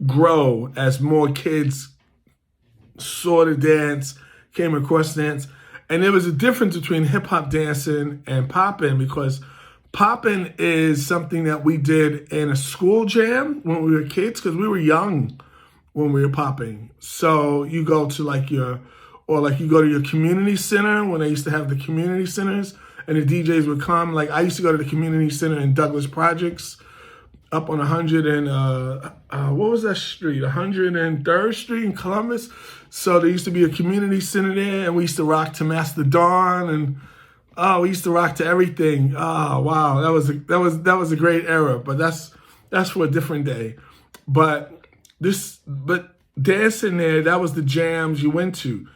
grow as more kids saw the dance, came across dance. And there was a difference between hip hop dancing and popping, because popping is something that we did in a school jam when we were kids, because we were young when we were popping. So you go to you go to your community center when they used to have the community centers, and the DJs would come. Like, I used to go to the community center in Douglas Projects up on 100 and, what was that street? 103rd Street in Columbus. So there used to be a community center there, and we used to rock to Master Dawn, and we used to rock to everything. Oh, wow, that was a great era, but that's for a different day. But dancing there, that was the jams you went to.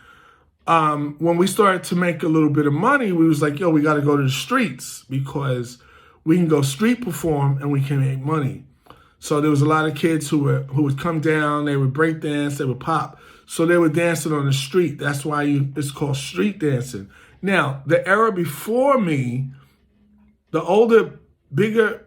When we started to make a little bit of money, we was like, yo, we got to go to the streets, because we can go street perform and we can make money. So there was a lot of kids who would come down, they would break dance, they would pop. So they were dancing on the street. That's why it's called street dancing. Now, the era before me, the older, bigger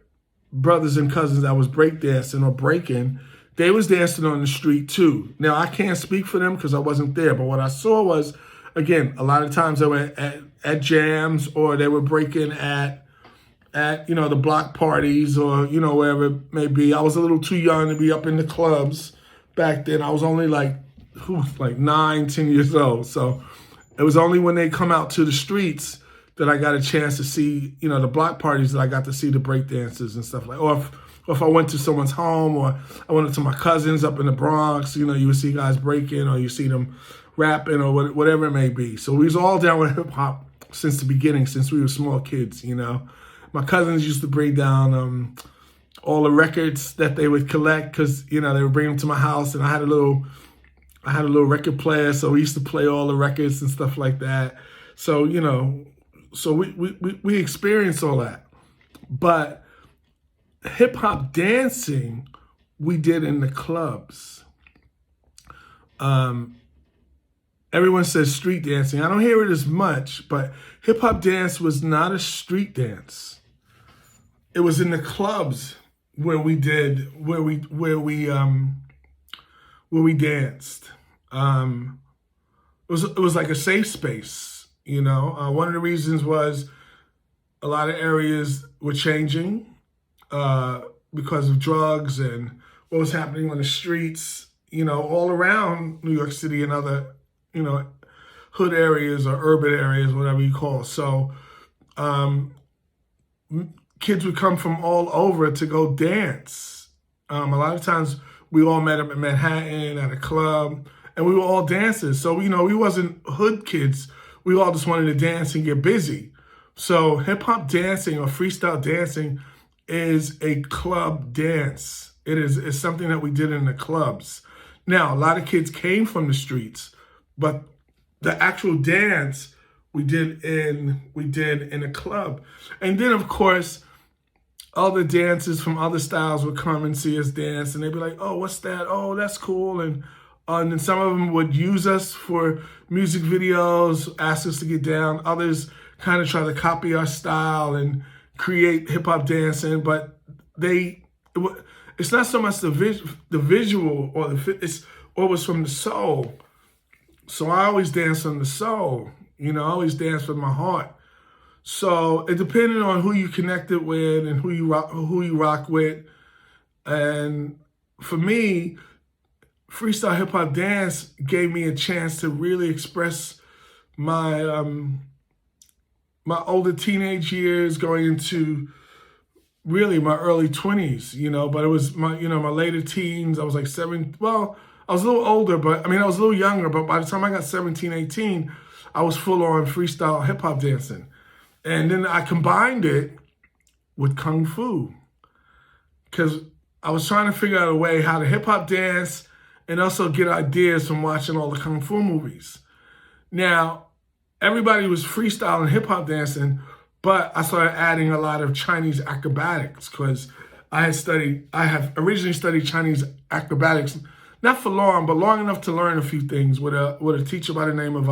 brothers and cousins that was break dancing or breaking, they was dancing on the street too. Now, I can't speak for them because I wasn't there, but what I saw was, again, a lot of times they were at jams, or they were breaking at the block parties, or, wherever it may be. I was a little too young to be up in the clubs back then. I was only like 9, 10 years old. So it was only when they come out to the streets that I got a chance to see, the block parties, that I got to see the break dances and stuff like, or if I went to someone's home, or I went to my cousins up in the Bronx, you would see guys breaking, or you see them rapping, or whatever it may be. So we was all down with hip hop since the beginning, since we were small kids, My cousins used to bring down all the records that they would collect, because they would bring them to my house, and I had a little record player, so we used to play all the records and stuff like that. So so we experienced all that. But hip hop dancing we did in the clubs. Everyone says street dancing. I don't hear it as much, but hip hop dance was not a street dance. It was in the clubs where we danced. It was like a safe space, One of the reasons was a lot of areas were changing because of drugs and what was happening on the streets, all around New York City and other, hood areas or urban areas, whatever you call. So kids would come from all over to go dance. A lot of times we all met up in Manhattan at a club, and we were all dancers. So, we wasn't hood kids. We all just wanted to dance and get busy. So hip hop dancing or freestyle dancing is a club dance. It's something that we did in the clubs. Now, a lot of kids came from the streets, but the actual dance we did in a club. And then, of course, other dancers from other styles would come and see us dance, and they'd be like, oh, what's that? Oh, that's cool. And then some of them would use us for music videos, ask us to get down. Others kind of try to copy our style and create hip-hop dancing, but it's not so much the visual or it's always from the soul. So I always dance from the soul. I always dance with my heart. So it depended on who you connected with and who you rock with. And for me, freestyle hip hop dance gave me a chance to really express my my older teenage years going into really my early 20s, but it was my later teens. I was like I was a little older, but I was a little younger, but by the time I got 17, 18, I was full on freestyle hip hop dancing. And then I combined it with Kung Fu, because I was trying to figure out a way how to hip hop dance and also get ideas from watching all the Kung Fu movies. Now, everybody was freestyling hip hop dancing, but I started adding a lot of Chinese acrobatics, because I have originally studied Chinese acrobatics, not for long, but long enough to learn a few things with a teacher by the name of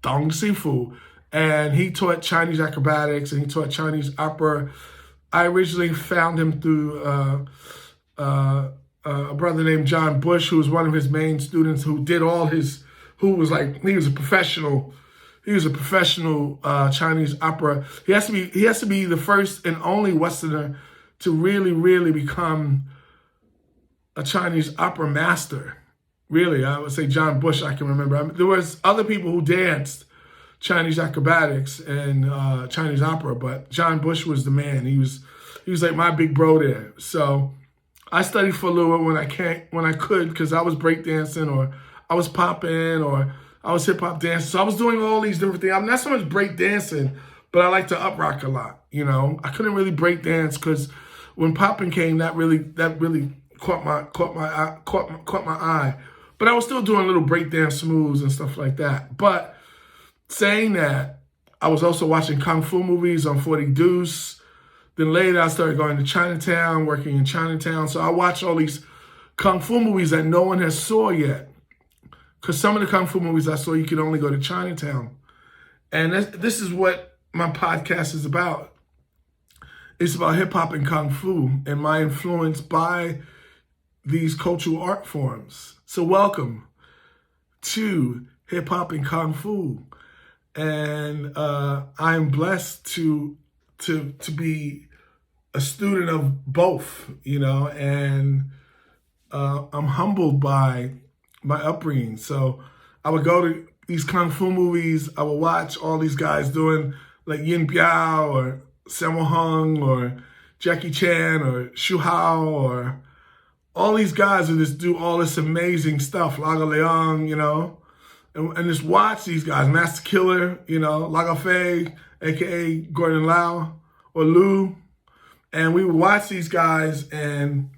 Dong Sifu. And he taught Chinese acrobatics and he taught Chinese opera. I originally found him through a a brother named John Bush, who was one of his main students, who did all his, he was a professional. He was a professional Chinese opera. He has to be the first and only Westerner to really, really become a Chinese opera master. Really, I would say John Bush, I can remember. There was other people who danced Chinese acrobatics and Chinese opera, but John Bush was the man. He was like my big bro there. So I studied for a little bit when I could, because I was breakdancing, or I was popping, or I was hip hop dancing. So I was doing all these different things. I'm not so much breakdancing, but I like to up rock a lot. You know, I couldn't really break dance because when popping came, that really caught my eye. But I was still doing little breakdance moves and stuff like that. But saying that, I was also watching Kung Fu movies on 40 Deuce. Then later I started going to Chinatown, working in Chinatown. So I watched all these Kung Fu movies that no one has saw yet. Because some of the Kung Fu movies I saw, you could only go to Chinatown. And this is what my podcast is about. It's about hip hop and Kung Fu and my influence by these cultural art forms. So welcome to Hip Hop and Kung Fu. And I'm blessed to be a student of both, you know, and I'm humbled by my upbringing. So I would go to these Kung Fu movies. I would watch all these guys doing like Yin Biao or Sammo Hung or Jackie Chan or Shu Hao, or all these guys who just do all this amazing stuff, Laga Leong, you know, and just watch these guys, Master Killer, you know, Laga Fei, aka Gordon Lau or Lu, and we would watch these guys, and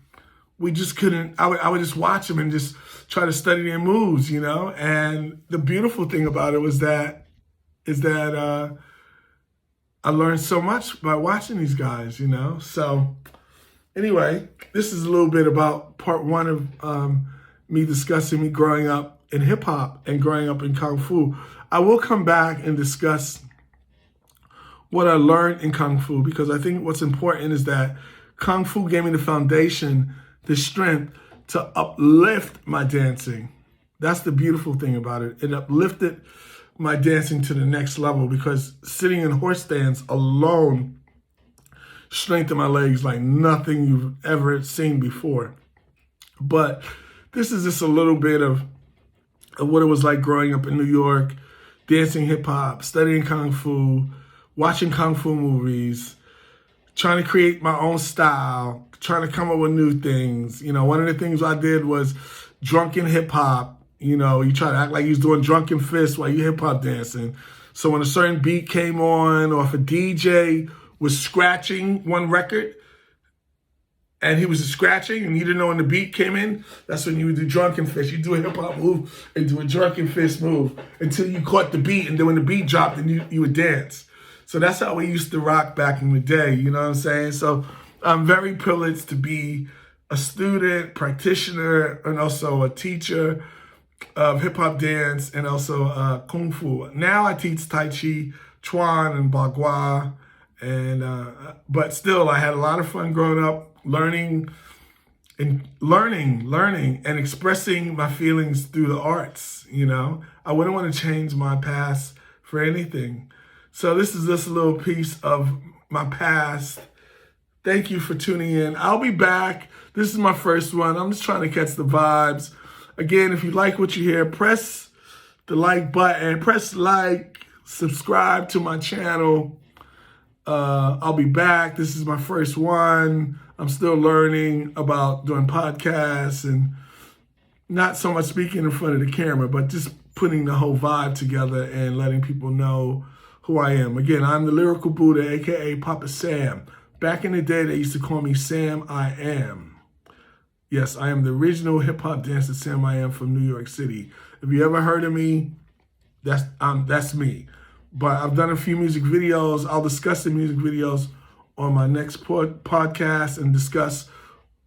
we just couldn't. I would just watch them and just try to study their moves, you know. And the beautiful thing about it is that I learned so much by watching these guys, you know. So anyway, this is a little bit about part one of me discussing me growing up in hip hop and growing up in Kung Fu. I will come back and discuss what I learned in Kung Fu, because I think what's important is that Kung Fu gave me the foundation, the strength to uplift my dancing. That's the beautiful thing about it. It uplifted my dancing to the next level, because sitting in horse stance alone strengthened my legs like nothing you've ever seen before. But this is just a little bit of what it was like growing up in New York, dancing hip hop, studying Kung Fu, watching Kung Fu movies, trying to create my own style, trying to come up with new things. You know, one of the things I did was drunken hip hop. You know, you try to act like you're doing drunken fists while you're hip hop dancing. So when a certain beat came on, or if a DJ was scratching one record and he was scratching and you didn't know when the beat came in, that's when you would do drunken fist. You do a hip hop move and do a drunken fist move until you caught the beat, and then when the beat dropped, then you would dance. So that's how we used to rock back in the day, you know what I'm saying? So I'm very privileged to be a student, practitioner, and also a teacher of hip-hop dance, and also Kung Fu. Now I teach Tai Chi, Chuan, and Bagua, and but still I had a lot of fun growing up, learning and expressing my feelings through the arts, you know? I wouldn't want to change my past for anything. So this is just a little piece of my past. Thank you for tuning in. I'll be back. This is my first one. I'm just trying to catch the vibes. Again, if you like what you hear, press the like button, press like, subscribe to my channel. I'll be back. This is my first one. I'm still learning about doing podcasts, and not so much speaking in front of the camera, but just putting the whole vibe together and letting people know who I am. Again, I'm the lyrical Buddah, aka Papa Sam. Back in the day, they used to call me Sam I Am. Yes, I am the original hip-hop dancer Sam I Am from New York City. If you ever heard of me, that's me. But I've done a few music videos. I'll discuss the music videos on my next podcast and discuss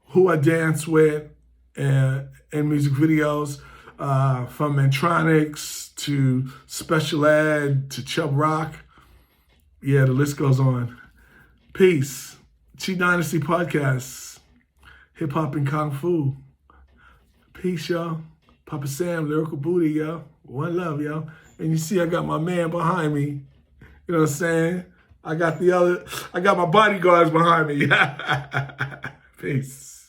who I dance with in music videos, from Mantronics to Special Ed to Chubb Rock. Yeah, the list goes on. Peace. Chi Dynasty Podcasts. Hip Hop and Kung Fu. Peace, y'all. Papa Sam, Lyrical Buddah, yo. One love, yo. And you see I got my man behind me. You know what I'm saying? I got my bodyguards behind me. Peace.